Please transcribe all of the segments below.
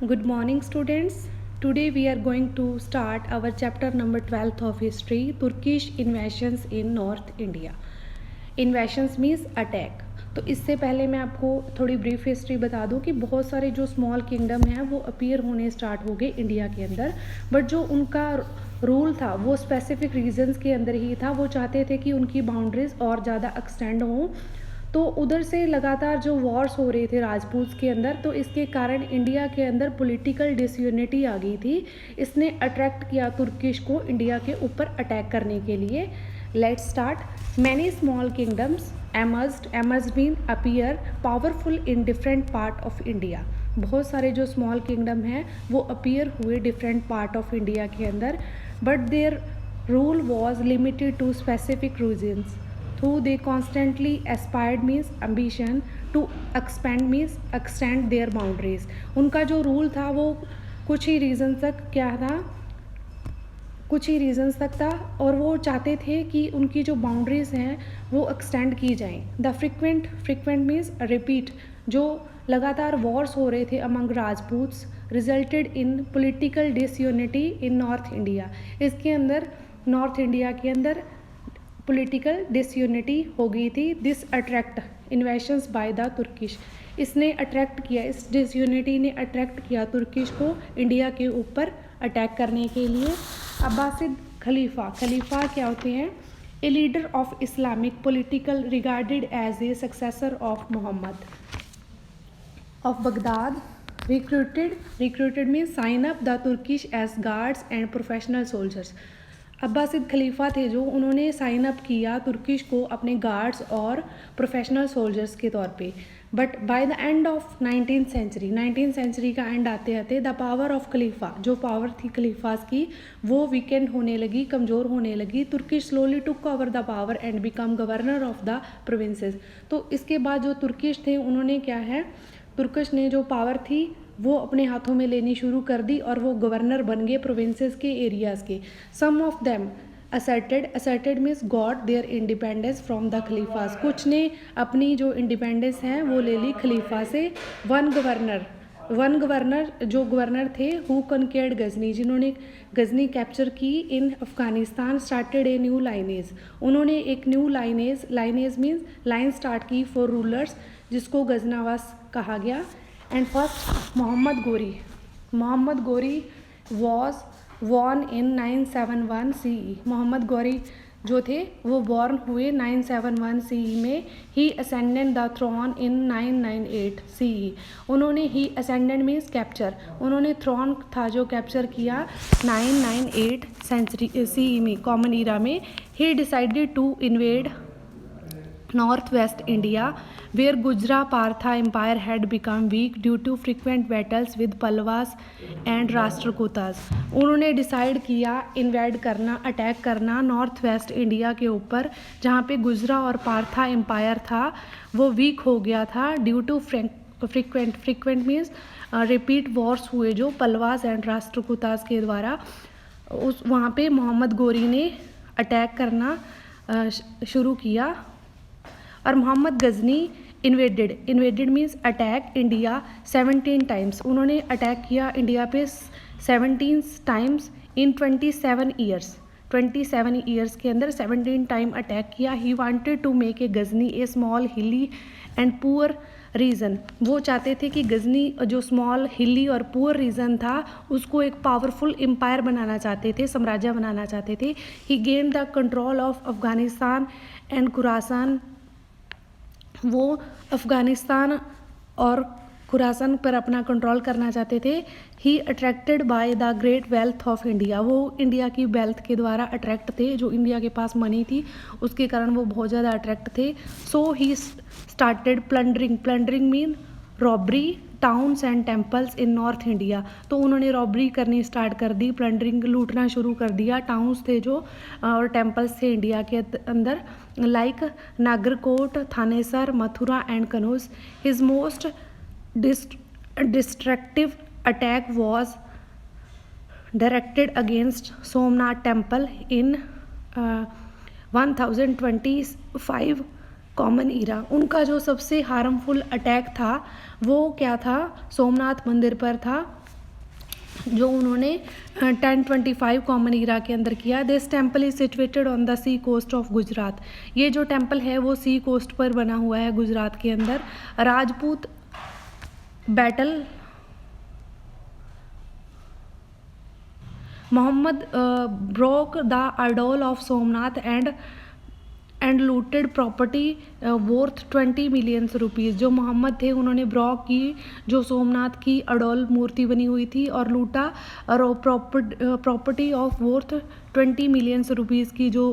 Good morning, students. Today we are going to start our chapter number 12th of history, Turkish invasions in North India. Invasions means attack. तो इससे पहले मैं आपको थोड़ी brief history बता दूं कि बहुत सारे जो स्मॉल किंगडम हैं वो अपीयर होने स्टार्ट हो गए इंडिया के अंदर, बट जो उनका रूल था वो स्पेसिफिक रीजन्स के अंदर ही था। वो चाहते थे कि उनकी बाउंड्रीज और ज़्यादा एक्सटेंड हों, तो उधर से लगातार जो वॉर्स हो रहे थे राजपूत के अंदर, तो इसके कारण इंडिया के अंदर पॉलिटिकल डिसयूनिटी आ गई थी। इसने अट्रैक्ट किया तुर्किश को इंडिया के ऊपर अटैक करने के लिए। Let's start. Many small kingdoms emerged mean appear powerful in different part of India. बहुत सारे जो स्मॉल किंगडम हैं वो अपीयर हुए डिफरेंट पार्ट ऑफ इंडिया के अंदर, but their rule was limited to specific regions who they constantly aspired means ambition to expand means extend their boundaries। उनका जो रूल था वो कुछ ही रीजन तक था और वो चाहते थे कि उनकी जो बाउंड्रीज हैं वो एक्सटेंड की जाएं। द फ्रिक्वेंट मीन्स रिपीट, जो लगातार वॉर्स हो रहे थे among Rajputs resulted in political disunity in north India. इसके अंदर नॉर्थ इंडिया के अंदर पॉलिटिकल डिसयूनिटी हो गई थी। This attract invasions by the Turkish, इसने अट्रैक्ट किया, इस डिसयूनिटी ने अट्रैक्ट किया तुर्किश को इंडिया के ऊपर अटैक करने के लिए। अब्बासिद खलीफा क्या होते हैं? A leader of Islamic political regarded as a successor of Muhammad of Baghdad. Recruited mean sign up the Turkish as guards and professional soldiers. Abbasid खलीफा थे जो उन्होंने साइन अप किया तुर्किश को अपने गार्ड्स और प्रोफेशनल सोल्जर्स के तौर पे। But by the end of 19th century का एंड आते आते द पावर ऑफ खलीफा, जो पावर थी खलीफास की, वो वीकेंड होने लगी, कमज़ोर होने लगी। Turkish slowly took over the power and become governor of the provinces. तो इसके बाद जो तुर्किश थे उन्होंने क्या है, तुर्किश ने जो पावर थी वो अपने हाथों में लेनी शुरू कर दी और वो गवर्नर बन गए प्रोविंसेस के एरियाज़ के। Some of them asserted means got their independence from the caliphs. कुछ ने अपनी जो इंडिपेंडेंस है वो ले ली खलीफा से। वन गवर्नर जो गवर्नर थे हु कनकेर्ड गजनी, जिन्होंने गजनी कैप्चर की in Afghanistan, started a new lineage. उन्होंने एक new lineage means line start की फॉर रूलर्स, जिसको गजनावास कहा गया। And first Mohammad Ghori was born in 971 CE। Mohammad Ghori जो थे वो बॉर्न हुए 971 CE में। He ascended the throne in 998 CE। उन्होंने ही असेंडेड मीन्स कैप्चर, उन्होंने थ्रोन था जो कैप्चर किया 998 सेंचुरी CE में, कॉमन ईरा में। ही decided to invade north west India where Gujra Partha Empire had become weak due to frequent battles with Palwas and Rashtrakutas। उन्होंने decide किया invade करना, अटैक करना नॉर्थ वेस्ट इंडिया के ऊपर, जहाँ पे गुजरा और पार्था एम्पायर था वो वीक हो गया था due to frequent means repeat wars हुए जो पलवास एंड राष्ट्रकूतास के द्वारा। उस वहाँ पे मोहम्मद गोरी ने अटैक करना शुरू किया। और Mohammad Ghazni invaded means attack India 17 times. उन्होंने अटैक किया इंडिया पे 17 टाइम्स इन 27 ईयर्स के अंदर 17 टाइम अटैक किया। He wanted to make a Ghazni a small hilly and poor region. वो चाहते थे कि गजनी जो स्मॉल हिली और पुअर रीजन था उसको एक पावरफुल एम्पायर बनाना चाहते थे, साम्राज्य बनाना चाहते थे। He gain the control of Afghanistan and Khorasan. वो अफ़गानिस्तान और खुरासान पर अपना कंट्रोल करना चाहते थे। He attracted by the great wealth of India. वो इंडिया की वेल्थ के द्वारा अट्रैक्ट थे, जो इंडिया के पास मनी थी उसके कारण वो बहुत ज़्यादा अट्रैक्ट थे। So he started plundering mean robbery towns and temples in north India. तो उन्होंने रॉबरी करनी स्टार्ट कर दी, प्लंडरिंग लूटना शुरू कर दिया। टाउन्स थे जो और टेम्पल्स थे इंडिया के अंदर, like Nagarkot, Thanesar, Mathura and Kannauj. His most destructive attack was directed against Somnath temple in 1025 common era. उनका जो सबसे हार्मफुल अटैक था वो क्या था, सोमनाथ मंदिर पर था। जो उन्होंने 1025 कॉमन ईरा के अंदर किया। This temple is situated on the sea coast of Gujarat. ये जो टेम्पल है वो सी कोस्ट पर बना हुआ है गुजरात के अंदर। Rajput battle Mohammad broke the idol of Somnath and looted property worth 20 million rupees. जो मोहम्मद थे उन्होंने ब्रॉक की जो सोमनाथ की अडोल मूर्ति बनी हुई थी और लूटा और property of worth 20 million rupees की जो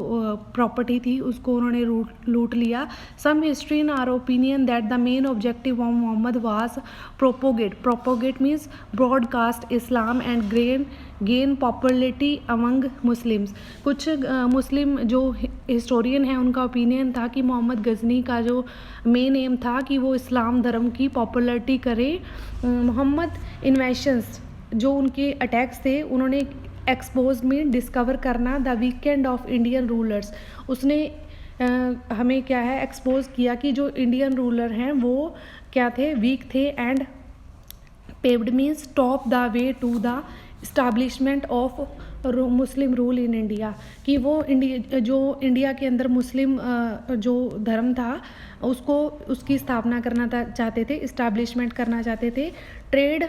प्रॉपर्टी थी उसको उन्होंने लूट लिया। Some history are opinion that the main objective of Mohammad was propagate means broadcast Islam and gain popularity among Muslims. कुछ मुस्लिम जो हिस्टोरियन हैं उनका ओपिनियन था कि मोहम्मद गजनी का जो मेन एम था कि वो इस्लाम धर्म की पॉपुलरिटी करे। मोहम्मद इन्वेशंस जो उनके अटैक्स थे उन्होंने एक्सपोज में डिस्कवर करना the weekend of Indian rulers. उसने हमें क्या है एक्सपोज किया कि जो इंडियन रूलर हैं वो क्या थे, वीक थे। And paved means stop the way to the establishment of Muslim rule in India. कि वो इंडिया के अंदर मुस्लिम जो धर्म था उसकी स्थापना करना चाहते थे, इस्टाब्लिशमेंट करना चाहते थे। Trade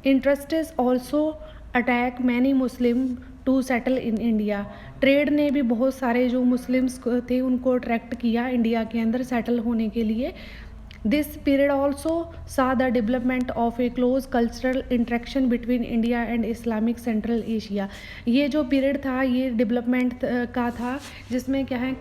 interests also attack many Muslim to settle in India. Trade ने भी बहुत सारे जो मुस्लिम्स थे उनको अट्रैक्ट किया इंडिया के अंदर सेटल होने के लिए। दिस पीरियड ऑल्सो सा the development of A close cultural interaction between India and Islamic central Asia. ये जो पीरियड था ये डेवलपमेंट का था जिसमें क्या है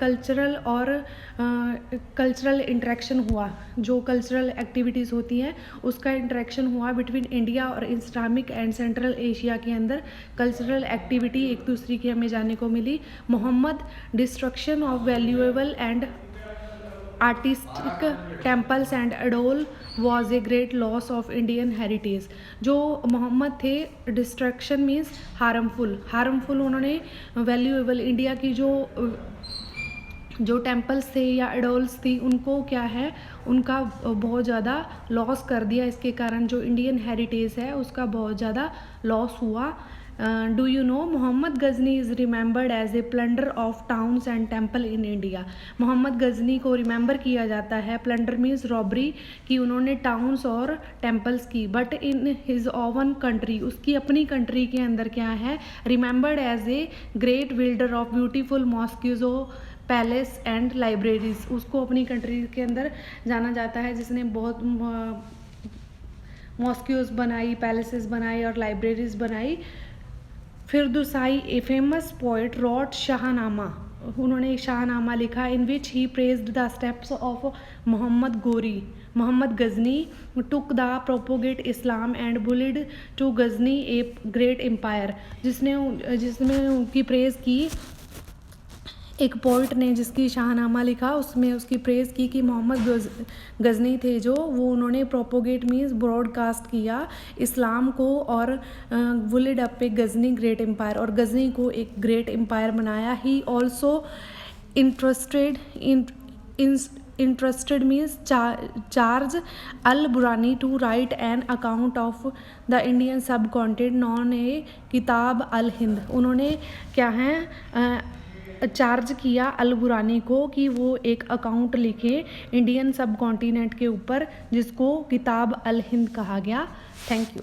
कल्चरल इंट्रैक्शन हुआ, जो कल्चरल एक्टिविटीज़ होती हैं उसका इंट्रैक्शन हुआ बिटवीन इंडिया और इस्लामिक एंड सेंट्रल एशिया के अंदर। कल्चरल एक्टिविटी एक दूसरे की हमें जानने को मिली। Mohammad destruction of valuable and artistic temples and idols was a great loss of Indian heritage. जो मोहम्मद थे डिस्ट्रक्शन मीन्स हार्मफुल उन्होंने वैल्यूएबल इंडिया की जो टेम्पल्स थे या अडोल्स थी उनको क्या है उनका बहुत ज़्यादा लॉस कर दिया। इसके कारण जो इंडियन हेरिटेज है उसका बहुत ज़्यादा लॉस हुआ। Do you know Mohammad Ghazni is remembered as a plunder of towns and temple in India. Mohammad Ghazni को रिमेंबर किया जाता है, प्लंडर मीन्स रॉबरी, कि उन्होंने टाउन्स और टेम्पल्स की। But in his own country, उसकी अपनी कंट्री के अंदर क्या है, remembered as a great builder of beautiful mosques palace and libraries. उसको अपनी कंट्री के अंदर जाना जाता है जिसने बहुत मॉस्क्यूज बनाई, पैलेसेस बनाई और लाइब्रेरीज बनाई। Firdausi a famous poet wrote Shahnama, उन्होंने एक शाहनामा लिखा in which he praised the steps of Mohammad Ghazni took the propagate Islam and build to Ghazni a great empire. जिसमें उनकी प्रेज की, एक पोइट ने जिसकी शाहनामा लिखा उसमें उसकी प्रेज़ की कि मोहम्मद गजनी थे जो वो उन्होंने प्रोपोगेट मीन्स ब्रॉडकास्ट किया इस्लाम को और build up a Ghazni great empire, और गजनी को एक ग्रेट एम्पायर बनाया। He also interested means charge Al Biruni to write an account of the Indian subcontinent known a Kitab al Hind. उन्होंने क्या है चार्ज किया अल बुरानी को कि वो एक अकाउंट लिखे इंडियन सब कॉन्टिनेंट के ऊपर जिसको किताब अल हिंद कहा गया। Thank you.